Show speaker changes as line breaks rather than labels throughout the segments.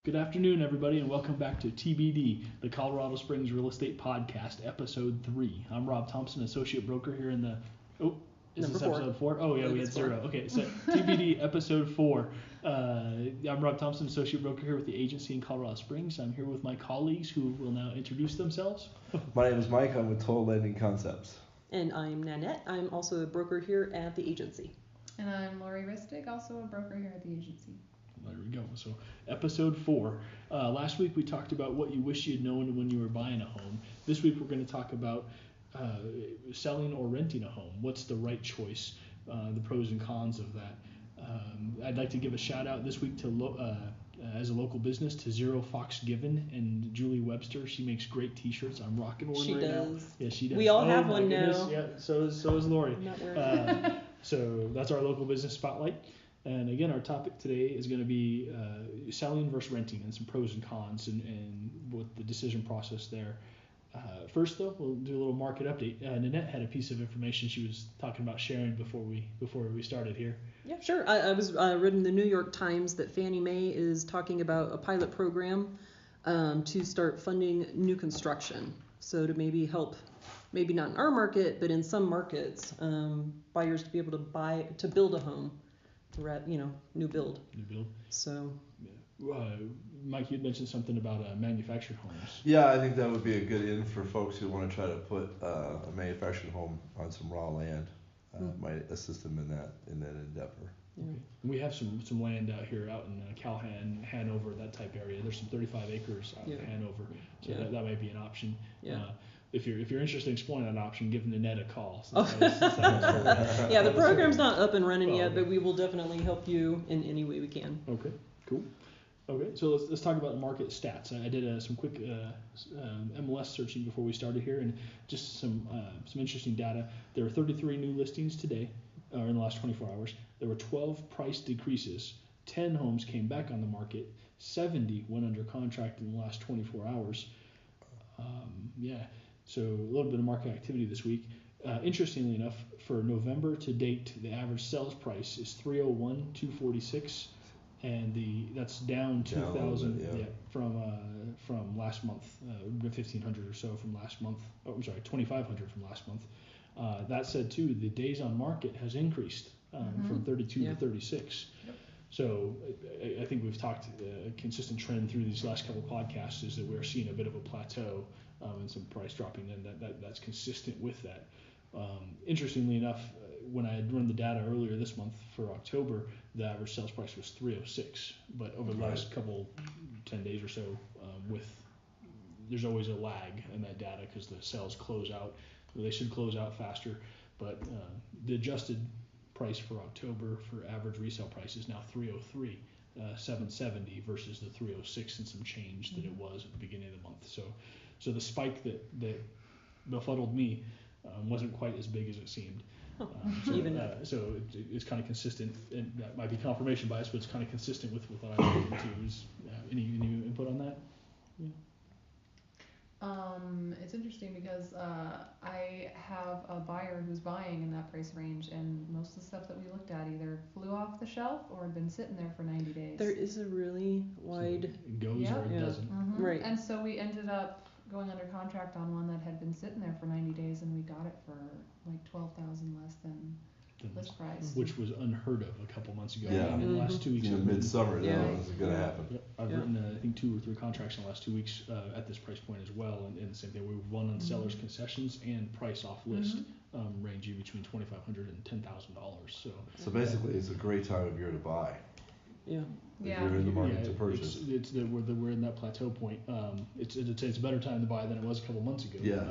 Good afternoon, everybody, and welcome back to TBD, the Colorado Springs Real Estate Podcast, Episode 3. I'm Rob Thompson, Associate Broker here in the... Oh, is
Number
this
four.
Episode 4? Oh, yeah, we had 0. Okay, so TBD, Episode 4. I'm Rob Thompson, Associate Broker here with the agency in Colorado Springs. I'm here with my colleagues who will now introduce themselves.
My name is Mike. I'm with Total Lending Concepts.
And I'm Nanette. I'm also a broker here at the agency.
And I'm Laurie Ristig, also a broker here at the agency.
There we go. So Episode 4. Last week we talked about what you wish you'd known when you were buying a home. This week we're going to talk about selling or renting a home. What's the right choice? The pros and cons of that. I'd like to give a shout out this week to as a local business to Zero Fox Given and Julie Webster. She makes great T-shirts. I'm rocking one right now. Yeah, she does.
We all have one
goodness.
now.
Yeah, so is Lori.
I'm not wearing
So that's our local business spotlight. And again, our topic today is going to be selling versus renting and some pros and cons and what the decision process there. First, though, we'll do a little market update. Nanette had a piece of information she was talking about sharing before we started here.
Yeah, sure. I was reading the New York Times that Fannie Mae is talking about a pilot program to start funding new construction. So to maybe help, maybe not in our market, but in some markets, buyers to be able to build a home. New build. So.
Mike, you'd mentioned something about manufactured homes.
Yeah, I think that would be a good in for folks who want to try to put a manufactured home on some raw land. Might assist them in that endeavor.
Yeah.
Okay. We have some land out here, out in Calhoun, Hanover, that type area. There's some 35 acres out in Hanover, so that might be an option.
Yeah.
If you're interested in exploring that option, give Nanette a call.
Yeah, the program's not up and running yet, but we will definitely help you in any way we can.
Okay, cool. Okay, so let's talk about market stats. I did some quick MLS searching before we started here, and just some interesting data. There were 33 new listings today, or in the last 24 hours. There were 12 price decreases. 10 homes came back on the market. 70 went under contract in the last 24 hours. So a little bit of market activity this week. Interestingly enough, for November to date, the average sales price is $301,246. And that's down 2,000 from last month, 1,500 or so from last month. Oh, I'm sorry, 2,500 from last month. That said, too, the days on market has increased from 32 to 36. Yep. So I think we've talked a consistent trend through these last couple of podcasts is that we're seeing a bit of a plateau and some price dropping, and that's consistent with that. Interestingly enough, when I had run the data earlier this month for October, the average sales price was $306. But over the last 10 days or so, there's always a lag in that data because the sales close out. They should close out faster, but the adjusted price for October for average resale price is now $303, $770 versus the $306 and some change that it was at the beginning of the month. So the spike that befuddled me wasn't quite as big as it seemed. So it's kind of consistent, and that might be confirmation bias, but it's kind of consistent with what I was looking to. Is any input on that? Yeah.
It's interesting because I have a buyer who's buying in that price range, and most of the stuff that we looked at either flew off the shelf or had been sitting there for 90 days.
There is a really wide...
So it goes or it doesn't.
Mm-hmm.
Right.
And so we ended up going under contract on one that had been sitting there for 90 days, and we got it for like $12,000 less than list price.
Which was unheard of a couple months ago.
Yeah.
In the last 2 weeks.
Midsummer, that was going to happen.
Yep. I've written, I think, 2 or 3 contracts in the last 2 weeks at this price point as well, and the same thing. We've won on sellers' concessions and price off list, ranging between $2,500 and $10,000.
So basically, it's a great time of year to buy.
Yeah.
If you're in the market to purchase.
It's we're in that plateau point. It's a better time to buy than it was a couple months ago.
Yeah.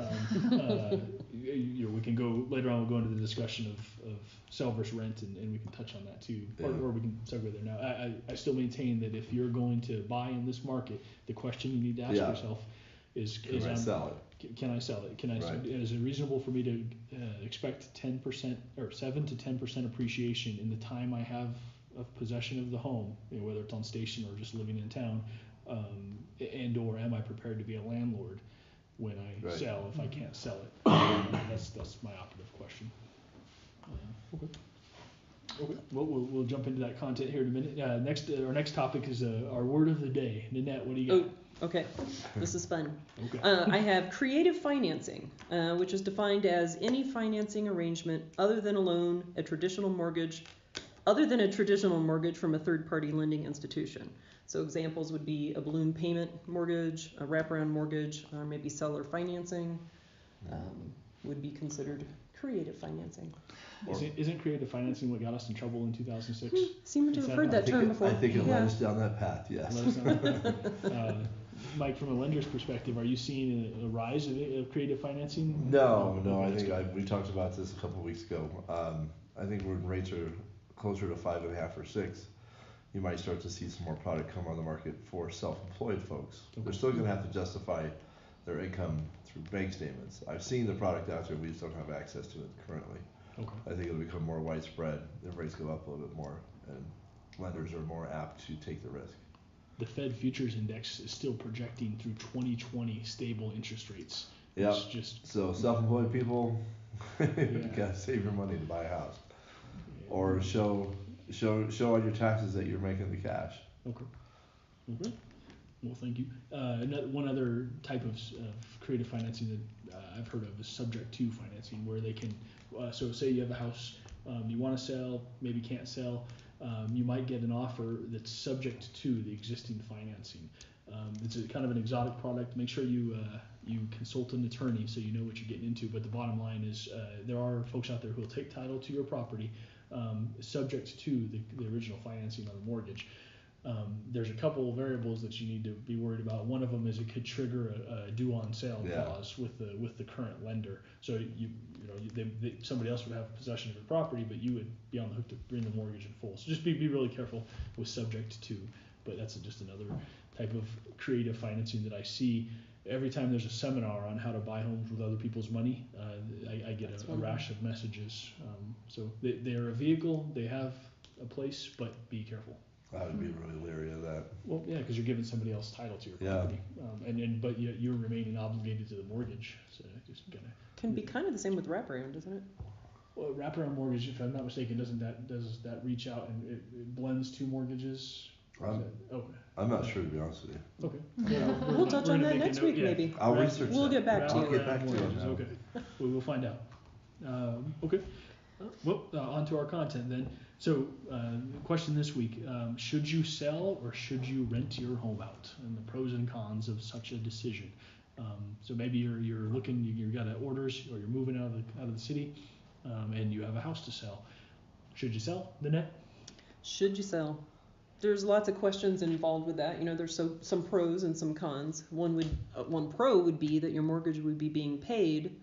We can go later on. We'll go into the discussion of sell versus rent, and we can touch on that too, or we can segue there now. I still maintain that if you're going to buy in this market, the question you need to ask yourself is
can I sell it?
Can I sell it? Is it reasonable for me to expect 10% or 7 to 10% appreciation in the time I have of possession of the home, whether it's on station or just living in town, and or am I prepared to be a landlord when I sell if I can't sell it? That's my operative question. Okay. Okay. Well, we'll jump into that content here in a minute. Our next topic is our word of the day. Nanette, what do you got?
Oh, okay. This is fun.
Okay.
I have creative financing, which is defined as any financing arrangement other than a loan, a traditional mortgage, from a third-party lending institution. So examples would be a balloon payment mortgage, a wraparound mortgage, or maybe seller financing would be considered creative financing.
Isn't creative financing what got us in trouble in 2006?
Seem to have heard that term before.
I think it led us down that path, yes.
Mike, from a lender's perspective, are you seeing a rise of creative financing?
No. I think we talked about this a couple of weeks ago. I think when rates are closer to 5.5 or 6, you might start to see some more product come on the market for self-employed folks. Okay. They're still going to have to justify their income through bank statements. I've seen the product out there, we just don't have access to it currently.
Okay.
I think it'll become more widespread. The rates go up a little bit more, and lenders are more apt to take the risk.
The Fed Futures Index is still projecting through 2020 stable interest rates.
Yeah. So self-employed people, you gotta save your money to buy a house, or show on your taxes that you're making the cash.
Okay. Okay. Well, thank you. One other type of creative financing that I've heard of is subject to financing, where they can. So say you have a house you want to sell, maybe can't sell. You might get an offer that's subject to the existing financing. It's kind of an exotic product. Make sure you consult an attorney so you know what you're getting into. But the bottom line is there are folks out there who will take title to your property subject to the original financing on the mortgage. There's a couple of variables that you need to be worried about. One of them is it could trigger a due on sale clause with the current lender. So somebody else would have possession of your property, but you would be on the hook to bring the mortgage in full. So just be really careful with subject to. But that's just another type of creative financing that I see every time there's a seminar on how to buy homes with other people's money. I get a rash of messages. So they are a vehicle. They have a place, but be careful.
I would be really leery of that.
Well, yeah, because you're giving somebody else title to your property, but you're remaining obligated to the mortgage. So just
can be kind of the same with wraparound, isn't it?
Well, wraparound mortgage, if I'm not mistaken, does that reach out and it blends two mortgages?
I'm not sure, to be honest with you.
Okay. Yeah,
we'll touch on that next week, maybe.
I'll research.
We'll get back to you.
I'll get back to you.
Okay. We'll find out. Okay. Well, on to our content then. So, the question this week, should you sell or should you rent your home out? And the pros and cons of such a decision. So maybe you're looking, you've got orders, or you're moving out of the city, and you have a house to sell. Should you sell, Nanette?
Should you sell? There's lots of questions involved with that. There's some pros and some cons. One pro would be that your mortgage would be being paid,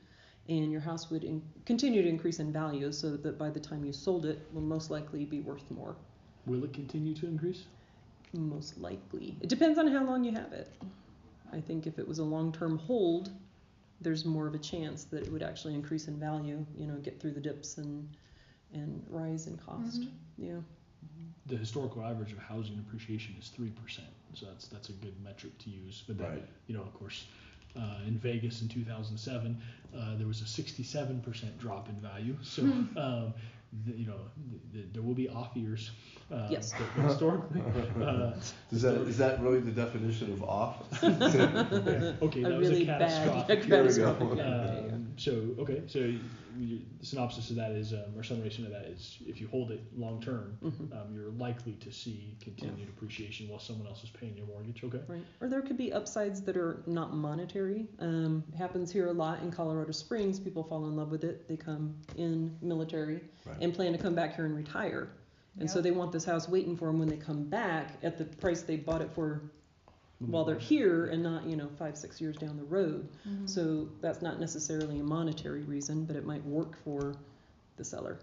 and your house would continue to increase in value, so that by the time you sold it, will most likely be worth more.
Will it continue to increase?
Most likely. It depends on how long you have it. I think if it was a long-term hold, there's more of a chance that it would actually increase in value, get through the dips and rise in cost. Mm-hmm. Yeah.
The historical average of housing appreciation is 3%, so that's a good metric to use. But then, of course, in Vegas in 2007, there was a 67% drop in value. So, there will be off years.
Yes.
Historically.
Is that really the definition of off?
Okay, that was
really
a catastrophic.
Here we go.
So the synopsis of that is, or summation of that is, if you hold it long term, you're likely to see continued appreciation while someone else is paying your mortgage. Okay.
Right. Or there could be upsides that are not monetary. Happens here a lot in Colorado Springs. People fall in love with it. They come in military and plan to come back here and retire. And so they want this house waiting for them when they come back at the price they bought it for while they're here, and not 5-6 years down the road. Mm-hmm. So that's not necessarily a monetary reason, but it might work for the seller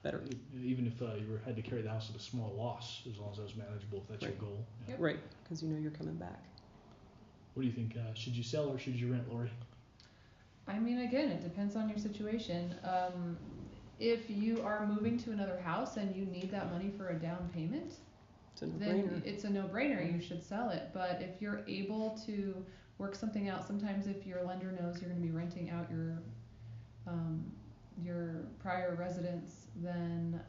better.
Even if you had to carry the house at a small loss, as long as that was manageable, if that's your goal.
Yeah. Right, because you're coming back.
What do you think? Should you sell or should you rent, Laurie?
I mean, again, it depends on your situation. If you are moving to another house and you need that money for a down payment, then it's a no-brainer. You should sell it. But if you're able to work something out, sometimes if your lender knows you're going to be renting out your prior residence then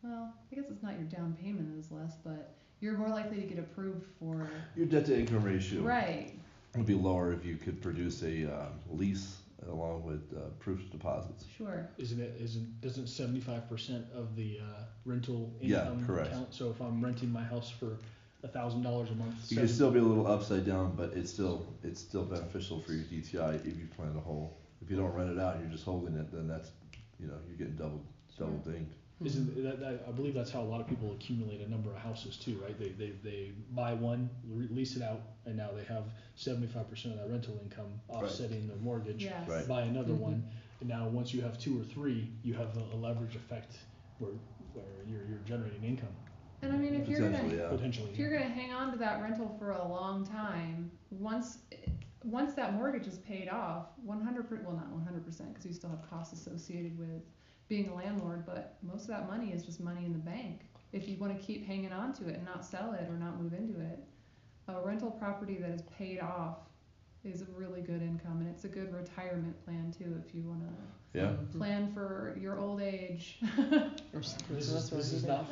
I guess it's not your down payment is less, but you're more likely to get approved for
your debt to income ratio.
Right.
Would be lower if you could produce a lease along with proof of deposits.
Sure.
Doesn't 75% of the rental income count? So if I'm renting my house for $1,000 a month,
you can still be a little upside down, but it's still beneficial for your DTI if you plan to hold. If you don't rent it out and you're just holding it, then that's you're getting double dinged.
Isn't that I believe that's how a lot of people accumulate a number of houses too, right? They buy one, lease it out, and now they have 75% of that rental income offsetting their mortgage.
Yes.
Right.
Buy another one, and now once you have 2 or 3, you have a leverage effect where you're generating income.
And I mean, if you're gonna
hang
hang on to that rental for a long time, once that mortgage is paid off, 100%, well not 100%, because you still have costs associated with being a landlord, but most of that money is just money in the bank. If you want to keep hanging on to it and not sell it or not move into it, a rental property that is paid off is a really good income, and it's a good retirement plan too if you want to plan for your old age.
This is not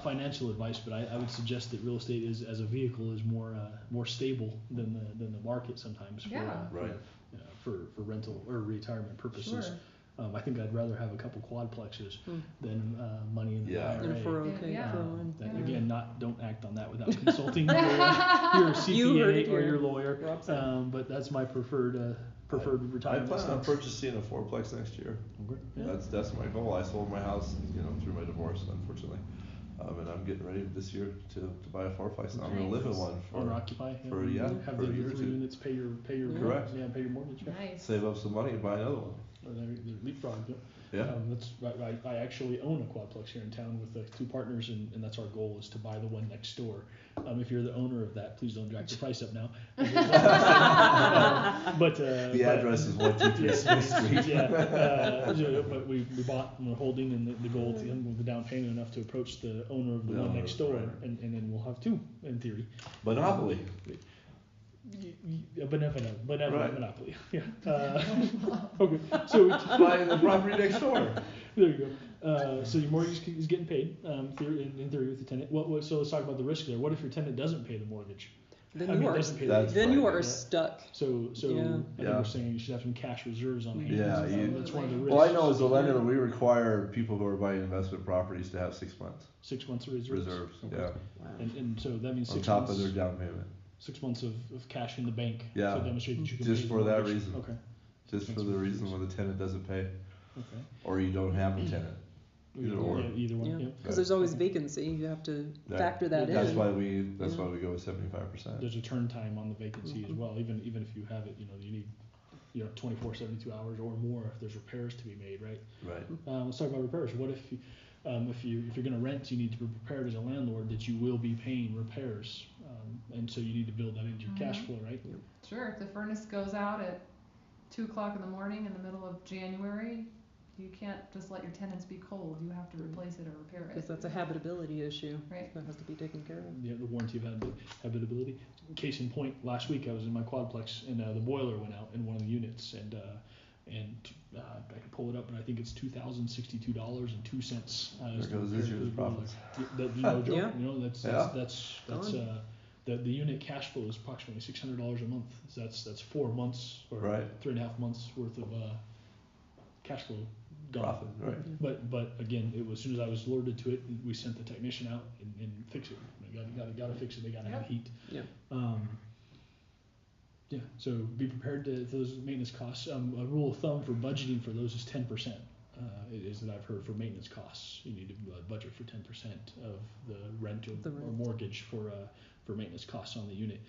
financial advice, but I would suggest that real estate is as a vehicle is more stable than the market sometimes for rental or retirement purposes.
Sure.
I think I'd rather have a couple quadplexes than money in the IRA. Again, don't act on that without consulting your CPA or your lawyer. But that's my preferred retirement.
I plan on purchasing a 4-plex next year.
Okay. Yeah.
That's my goal. I sold my house, through my divorce, unfortunately, and I'm getting ready this year to buy a 4-plex. I'm going to live in one for
owner-occupy.
Have
the 3 units pay your
correct.
Pay your mortgage.
Nice.
Save up some money and buy another one.
Or the leapfrog.
Yeah.
I actually own a quadplex here in town with 2 partners, and that's our goal is to buy the one next door. If you're the owner of that, please don't jack the price up now. The
address is 123 Smith Street.
But we bought and we're holding, and the goal with the down payment enough to approach the owner of the one next door, and then we'll have 2 in theory.
Monopoly.
A benevolent monopoly. Yeah. Okay. So
buy the property next door.
There you go. So your mortgage is getting paid in theory with the tenant. So let's talk about the risk there. What if your tenant doesn't pay the mortgage?
Then you are stuck.
So I think we're saying you should have some cash reserves on hand.
Yeah,
that's one of the risks.
Well, I know as a lender, we require people who are buying investment properties to have 6 months.
6 months of reserves.
Okay. Yeah.
Wow. And so that means 6 months
on top of their down payment.
6 months of cash in the bank to demonstrate that you can
just
pay
for that reason.
Okay.
Just for the reason when the tenant doesn't pay.
Okay.
Or you don't have a tenant. Either one.
Because there's always vacancy. You have to factor that in.
That's why we go with 75%.
There's a turn time on the vacancy as well. Even if you have it, you need 24, 72 hours or more if there's repairs to be made, right?
Right.
Let's talk about repairs. What if you're going to rent, you need to be prepared as a landlord that you will be paying repairs, and so you need to build that into your cash flow, right?
Sure. If the furnace goes out at 2:00 in the morning in the middle of January, you can't just let your tenants be cold. You have to replace it or repair it.
Because that's a habitability issue.
Right.
That has to be taken care of.
Yeah, the warranty of habitability. Case in point, last week I was in my quadplex and the boiler went out in one of the units, and I can pull it up, and I think it's $2,062.02.
There goes this year's profits.
The unit cash flow is approximately $600 a month. So that's 4 months or 3.5 months worth of cash flow gone.
Profit, right?
But again, it was as soon as I was alerted to it, we sent the technician out and fix it. Got to fix it. They got to have heat.
Yeah.
So be prepared for those maintenance costs. A rule of thumb for budgeting for those is 10%. It is that I've heard for maintenance costs. You need to budget for 10% of the rent or mortgage for maintenance costs on the unit.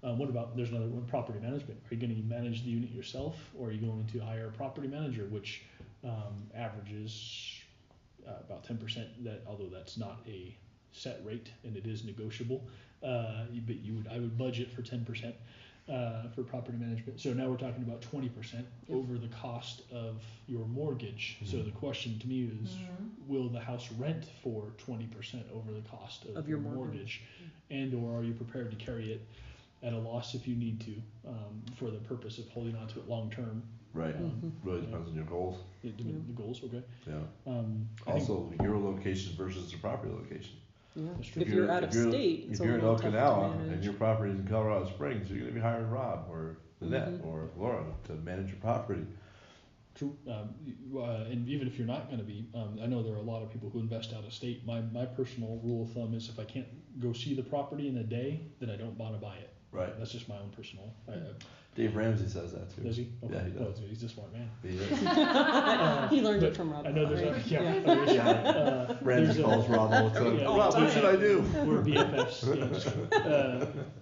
What about, there's another one, property management. Are you going to manage the unit yourself, or are you going to hire a property manager, which averages about 10%, although that's not a set rate and it is negotiable, but I would budget for 10% for property management. So now we're talking about 20% over the cost of your mortgage. Mm-hmm. So the question to me is, will the house rent for 20% over the cost of your mortgage? And or are you prepared to carry it at a loss if you need to, for the purpose of holding on to it long term,
Right. Really depends on your goals.
The goals, okay.
Yeah. Also, your location versus the property location.
Yeah. If you're out of state,
if you're in Okinawa and your property is in Colorado Springs, you're going to be hiring Rob or Nanette or Laura to manage your property.
True. And even if you're not going to be, I know there are a lot of people who invest out of state. My personal rule of thumb is if I can't go see the property in a day, then I don't want to buy it.
Right.
That's just my own personal.
Dave Ramsey says that too.
Does he? Okay.
Yeah, he does.
Well, he's a smart man.
He is.
He learned it from Rob.
I know there's
Ramsey calls Rob all the time. Rob, what should I do?
We're BFFs.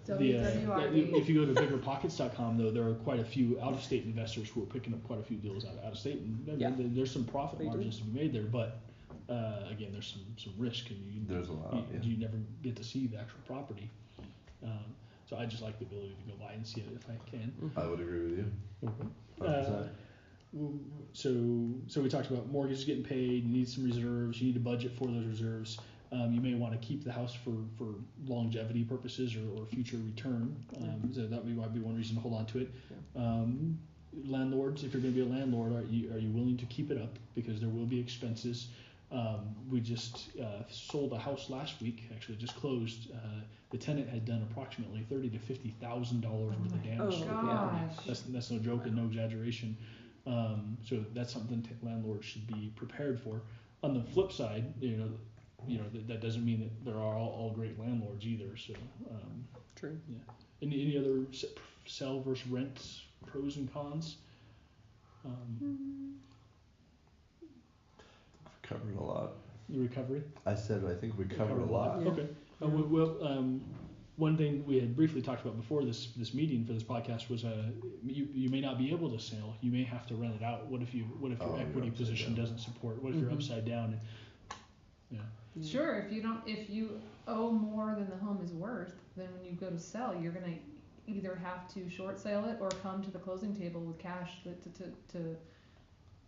WWRD.
If you go to biggerpockets.com, though, there are quite a few out-of-state investors who are picking up quite a few deals out of state, and there's some profit margins to be made there. But again, there's some risk, and
there's a lot.
You never get to see the actual property. So I just like the ability to go by and see it if I can.
I would agree with you.
Okay. So we talked about mortgages getting paid. You need some reserves. You need to budget for those reserves. You may want to keep the house for longevity purposes or future return. So that might be one reason to hold on to it. Landlords, if you're going to be a landlord, are you willing to keep it up, because there will be expenses. We just sold a house last week. Actually, just closed. The tenant had done approximately $30,000 to $50,000 worth of damage to the property. That's no joke and no exaggeration. So that's something landlords should be prepared for. On the flip side, that doesn't mean that there are all great landlords either. So
True.
Yeah. Any other sell versus rent pros and cons?
Covered a lot.
The recovery?
I said I think we covered a lot.
Yeah. Okay. One thing we had briefly talked about before this meeting for this podcast was you may not be able to sell. You may have to rent it out. What if your equity position doesn't support? What if you're upside down?
Sure. If you owe more than the home is worth, then when you go to sell, you're gonna either have to short sale it or come to the closing table with cash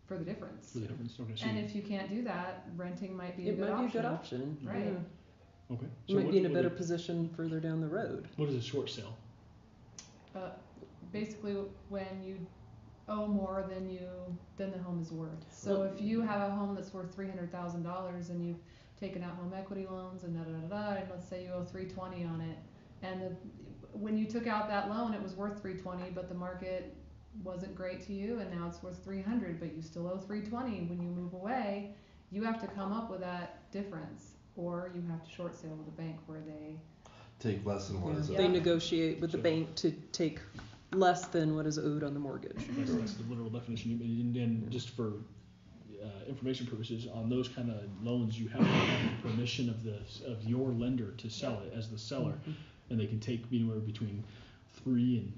for the difference.
Okay.
And if you can't do that, renting might be a good option. Right.
Yeah. Okay.
You might be in a better position further down the road.
What is a short sale?
Basically, when you owe more than the home is worth. So if you have a home that's worth $300,000 and you've taken out home equity loans and and let's say you owe $320 on it, and when you took out that loan, it was worth $320, but the market wasn't great to you, and now it's worth $300, but you still owe $320. When you move away, you have to come up with that difference, or you have to short sale with a bank where they
take less than what is owed.
They negotiate with the bank to take less than what is owed on the mortgage.
That's the literal definition. And just for information purposes, on those kind of loans, you have to have permission of your lender to sell it as the seller, and they can take anywhere between 3 and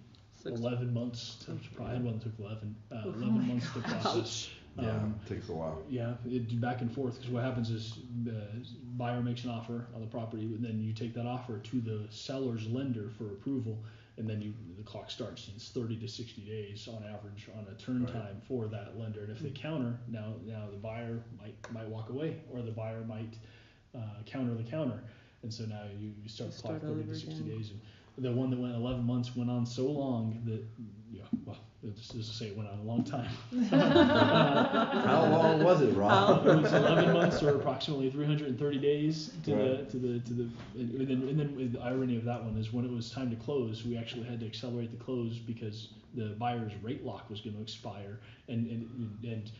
11 months. I had one that took 11 months to process.
Yeah, it takes a while.
Yeah, back and forth, because what happens is buyer makes an offer on the property, and then you take that offer to the seller's lender for approval, and then the clock starts. And it's 30 to 60 days on average on a turn time for that lender. And if they counter, now the buyer might walk away, or the buyer might counter the counter, and so now you start the clock 30 to 60 days. And the one that went 11 months went on so long that, just to say, it went on a long time.
How long was it, Rob?
It was 11 months, or approximately 330 days and then the irony of that one is when it was time to close, we actually had to accelerate the close because the buyer's rate lock was going to expire, and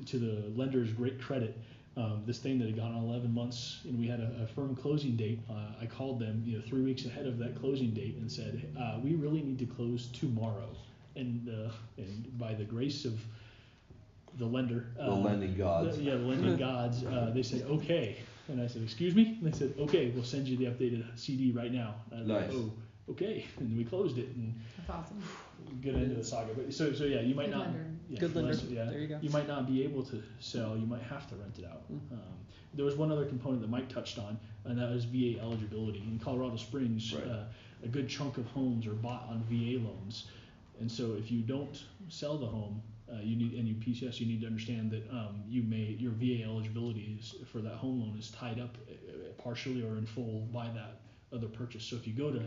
to the lender's great credit, this thing that had gone on 11 months, and we had a firm closing date. I called them 3 weeks ahead of that closing date and said, we really need to close tomorrow. And by the grace of the lender,
the lending gods,
the lending gods, they said okay, and I said excuse me, and they said okay, we'll send you the updated CD right now. And I was like, oh, okay, and we closed it. And
that's awesome.
Good end of the saga. But so yeah, you might not.
Good lender. There you go.
You might not be able to sell. You might have to rent it out. There was one other component that Mike touched on, and that was VA eligibility. In Colorado Springs, a good chunk of homes are bought on VA loans. And so if you don't sell the home, you need to understand that your VA eligibility for that home loan is tied up partially or in full by that other purchase. So if you go to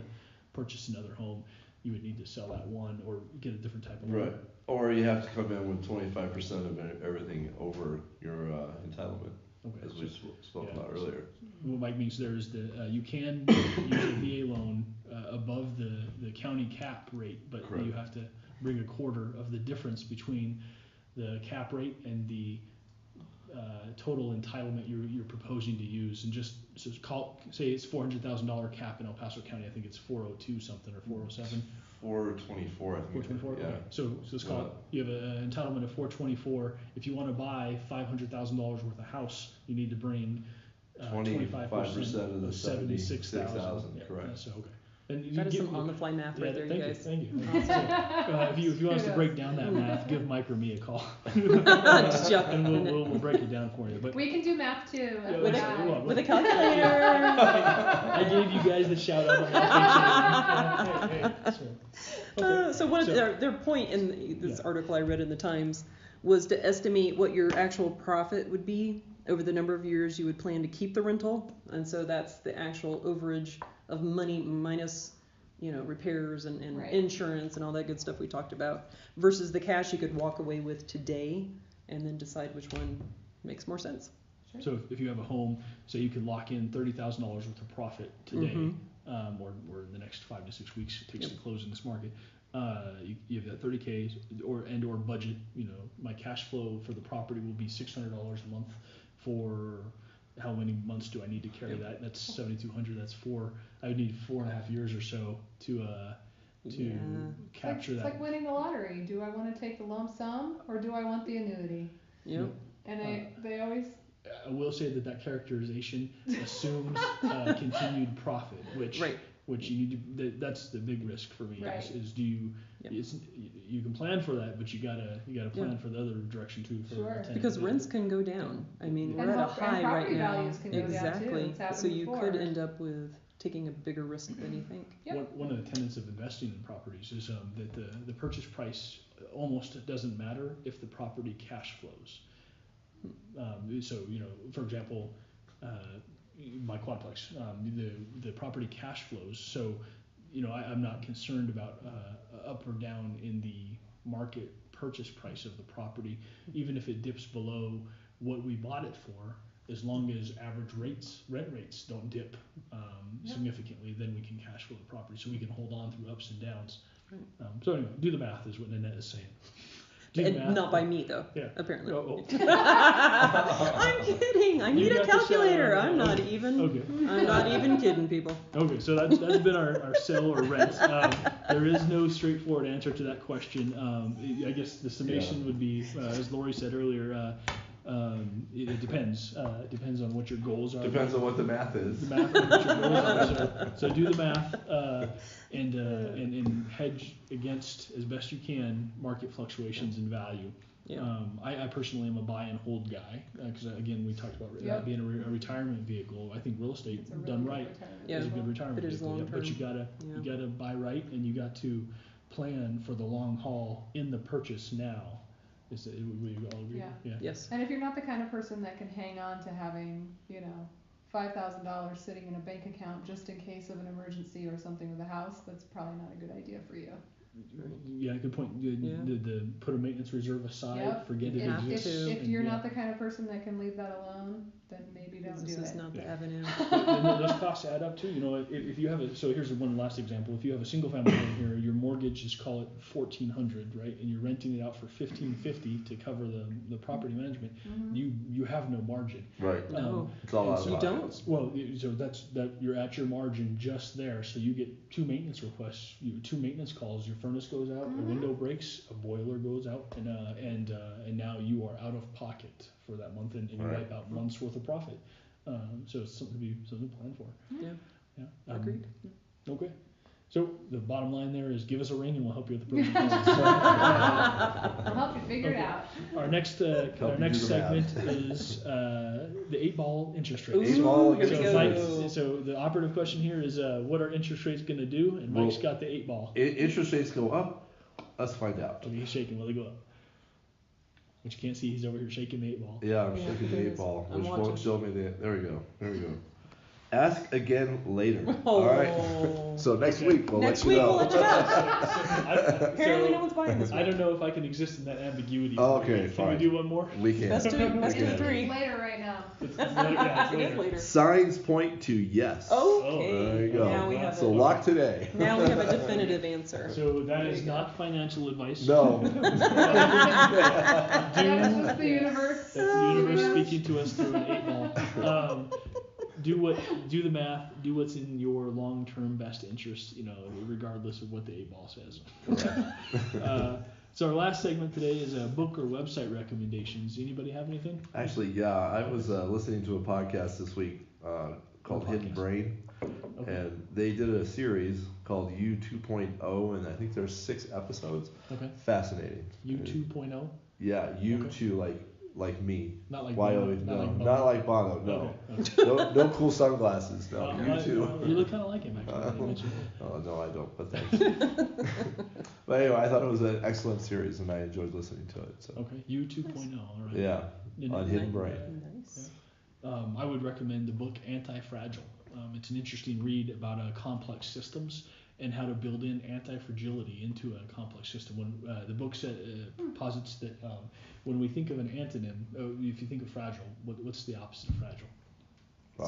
purchase another home, you would need to sell that one or get a different type of loan.
Right. Or you have to come in with 25% of everything over your entitlement, as we spoke about earlier.
What Mike means there is you can use a VA loan above the county cap rate, but
Correct.
you have to bring a quarter of the difference between the cap rate and the total entitlement you're proposing to use. And just so say it's $400,000 cap in El Paso County. I think it's 402 something or 407.
424, I think.
424.
Yeah.
Okay. So let's call it. You have an entitlement of 424. If you want to buy $500,000 worth of house, you need to bring 25%
of the 76,000. Correct.
So okay. And
that is some on-the-fly math right there, you guys.
Thank you. If you want us to break down that math, give Mike or me a call.
Just jump
and we'll break it down for you. But
we can do math too.
With a calculator.
I gave you guys the shout out.
So their point in this article I read in the Times was to estimate what your actual profit would be over the number of years you would plan to keep the rental, and so that's the actual overage of money minus, repairs and
right.
insurance and all that good stuff we talked about, versus the cash you could walk away with today, and then decide which one makes more sense.
Sure. So if you have a home, say you could lock in $30,000 worth of profit today, or in the next 5 to 6 weeks it takes to close in this market. You have that $30K or budget. My cash flow for the property will be $600 a month for. How many months do I need to carry that? That's 7,200. That's I would need 4.5 years or so to capture that.
It's like winning the lottery. Do I want to take the lump sum or do I want the annuity?
Yep.
And they always.
I will say that characterization assumes continued profit, which you need to. That's the big risk for me.
Right.
Is do you? You can plan for that, but you gotta plan for the other direction too.
Because rents can go down. I mean, we're at a high right now.
Values can go down too.
So you could end up with taking a bigger risk than you think.
Yep. One of the tenets of investing in properties is that the purchase price almost doesn't matter if the property cash flows. So for example, my quadplex, the property cash flows. So I'm not concerned about up or down in the market purchase price of the property, even if it dips below what we bought it for. As long as average rent rates don't dip significantly, then we can cash flow the property. So we can hold on through ups and downs. So anyway, do the math is what Nanette is saying.
Not by me though.
Yeah.
Apparently.
I'm
kidding. I need a calculator. I'm not even.
Okay.
I'm not even kidding, people.
Okay, so that's been our sell or rent. There is no straightforward answer to that question. I guess the summation would be, as Laurie said earlier. It depends. It depends on what your goals are.
Depends on what the math is.
The math on what your goals are. So do the math and hedge against as best you can market fluctuations in value. Yeah. I personally am a buy and hold guy because again we talked about being a retirement vehicle. I think real estate done right is a good retirement vehicle. But you gotta buy right and you got to plan for the long haul in the purchase now. We all agree?
Yeah.
Yes.
And if you're not the kind of person that can hang on to having, $5,000 sitting in a bank account just in case of an emergency or something with a house, that's probably not a good idea for you.
Yeah, good point. The put a maintenance reserve aside, forget it exists.
If you're not the kind of person that can leave that alone, then maybe don't do it.
This is not the avenue.
Those costs add up too. If you have so here's one last example. If you have a single family home here, your mortgage is call it $1,400, right, and you're renting it out for $1,550 to cover the property management. You have no margin.
Right. It's all out of
You don't.
Well, so that's you're at your margin just there. So you get 2 maintenance requests, 2 maintenance calls. Your furnace goes out, a window breaks, a boiler goes out, and now you are out of pocket for that month, and you wipe out months worth of profit. So it's something to plan for.
Yeah. Agreed.
Okay. So the bottom line there is give us a ring and we'll help you with the pros.
I'll help you figure it out.
Our next segment is the 8-ball interest rates.
8-ball
So the operative question here is what are interest rates going to do? And Mike's got the 8-ball.
Interest rates go up. Let's find out.
Okay, he's shaking. Will they go up? What you can't see, he's over here shaking the 8-ball.
Yeah, I'm shaking the 8-ball, which won't show me the. There we go. Ask again later. All right. So next week we'll
Next
let you
week
know.
we'll let you know. Apparently no one's buying this
I don't know if I can exist in that ambiguity.
Okay,
Can
fine.
we do one more?
We can.
Let's do
It's
3.
later right now.
It's later.
It is later.
Signs point to yes.
Okay.
There you go.
Now we have
So
a,
lock today.
now we have a definitive answer.
So that
There
is
you go.
not financial advice.
No.
That is just the universe.
That's the universe speaking to us through an 8-ball. Do the math. Do what's in your long-term best interest. Regardless of what the 8-ball says. So our last segment today is book or website recommendations. Anybody have anything?
Actually, yeah, I was listening to a podcast this week called Hidden Brain,
Okay.
and they did a series called U 2.0, and I think there's 6 episodes.
Okay.
Fascinating.
U 2.0.
Yeah, U
Okay.
2 like me.
Not like
Y-O,
Bono.
no, not like Bono. No,
Okay.
no cool sunglasses. No,
Well,
U 2.
You look kind of like him, actually.
Oh no, I don't. But thanks. But anyway, I thought it was an excellent series, and I enjoyed listening to it. So
Okay. U 2.0. All right.
yeah, on Hidden Brain.
Nice.
I would recommend the book Anti-Fragile. It's an interesting read about complex systems and how to build in anti-fragility into a complex system. When the book posits that when we think of an antonym, if you think of fragile, what's the opposite of fragile?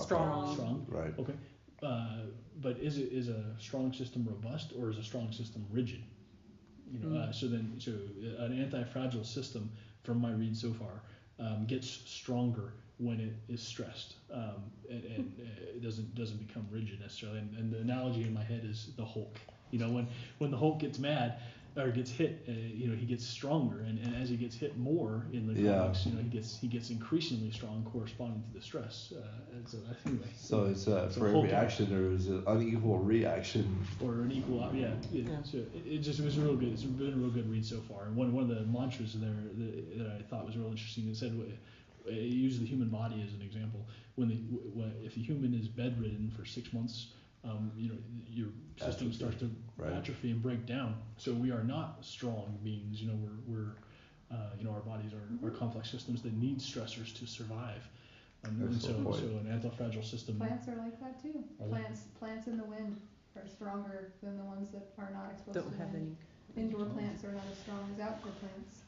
Strong.
Strong.
Right.
Okay. But is a strong system robust, or is a strong system rigid? So an anti-fragile system, from my read so far, gets stronger when it is stressed, and it doesn't become rigid necessarily. And the analogy in my head is the Hulk. When the Hulk gets mad or gets hit, he gets stronger, and as he gets hit more in the comics, he gets increasingly strong, corresponding to the stress. Anyway.
So it's for every action there is an unequal reaction.
Or an equal, So it was real good. It's been a real good read so far. And one of the mantras in there that I thought was real interesting. It said, it used the human body as an example. If a human is bedridden for 6 months, your system starts to atrophy and break down. So we are not strong beings. We're our bodies are complex systems that need stressors to survive. So an anti-fragile system.
Plants are like that too. Plants in the wind are stronger than the ones that are not exposed to wind. Indoor plants are not as strong as outdoor plants.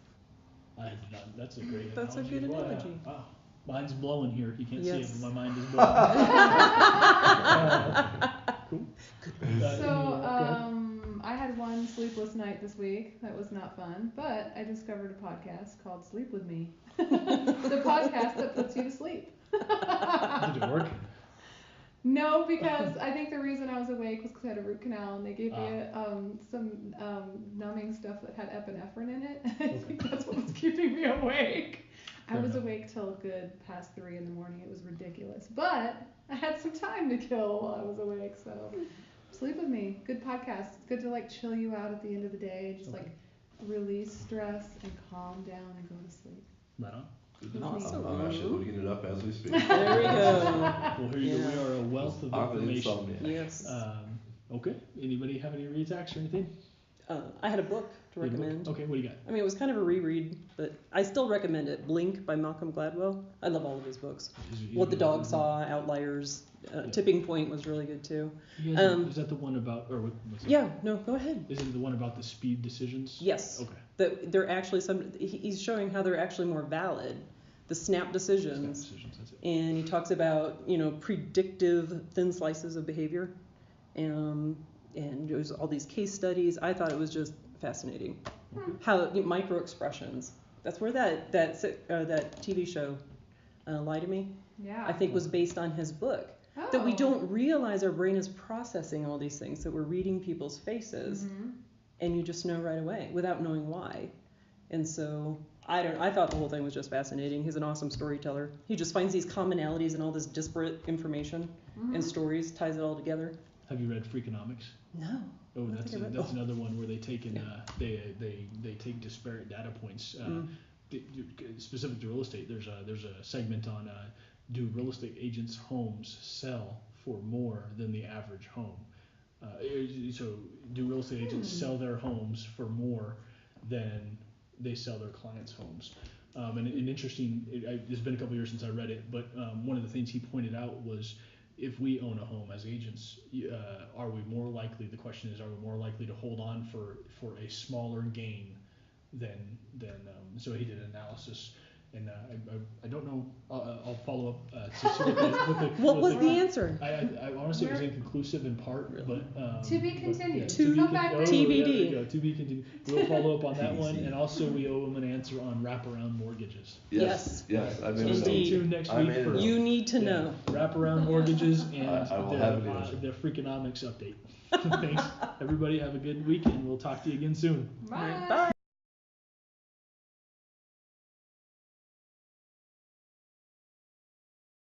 That's a great analogy.
That's a good analogy.
Wow. Mine's blowing here. You can't see it, but my mind is blowing. Cool.
So, I had one sleepless night this week. That was not fun, but I discovered a podcast called Sleep With Me. The podcast that puts you to sleep.
Did it work?
No, because I think the reason I was awake was because I had a root canal, and they gave me some numbing stuff that had epinephrine in it. I think that's what was keeping me awake. I was awake till good past 3 in the morning. It was ridiculous, but I had some time to kill while I was awake. So, Sleep With Me, good podcast. It's good to chill you out at the end of the day, just release stress and calm down and go to sleep.
Right on.
Awesome.
I'm actually looking it up as we speak.
There we go.
Well, here you go. We are a wealth of information.
Yes.
Okay. Anybody have any reads or anything?
I had a book to recommend.
Okay, what do you got?
I mean, it was kind of a reread, but I still recommend it. Blink by Malcolm Gladwell. I love all of his books. What the Dog Saw, Outliers, Tipping Point was really good too.
Is that the one about, or what?
Yeah, no, go ahead.
Is it the one about the speed decisions?
Yes.
Okay.
That they're actually he's showing how they're actually more valid. The snap decisions.
That's it.
And he talks about, predictive thin slices of behavior. And there's all these case studies. I thought it was just fascinating. How micro expressions. That's where that TV show, Lie to Me, I think was based on his book. That we don't realize our brain is processing all these things. That we're reading people's faces, and you just know right away without knowing why. And so I thought the whole thing was just fascinating. He's an awesome storyteller. He just finds these commonalities and all this disparate information and stories, ties it all together.
Have you read Freakonomics?
No.
Oh, that's another one where they take they take disparate data points specific to real estate. There's a segment on do real estate agents' homes sell for more than the average home? So do real estate agents sell their homes for more than they sell their clients' homes? And interesting, it's been a couple years since I read it, but one of the things he pointed out was, if we own a home as agents, are we more likely likely, the question is, are we more likely to hold on for a smaller gain than so he did an analysis. And I don't know. I'll follow up to see
what was the answer?
I want to say it was inconclusive in part, but
to be continued.
Come
back.
TBD.
To be continued. We'll follow up on that one, and also we owe him an answer on wraparound mortgages.
Yes.
I mean,
indeed.
Stay tuned next week for
you need to know
wraparound mortgages and
the
Freakonomics update. Thanks, everybody. Have a good week, and we'll talk to you again soon.
Bye.
Bye.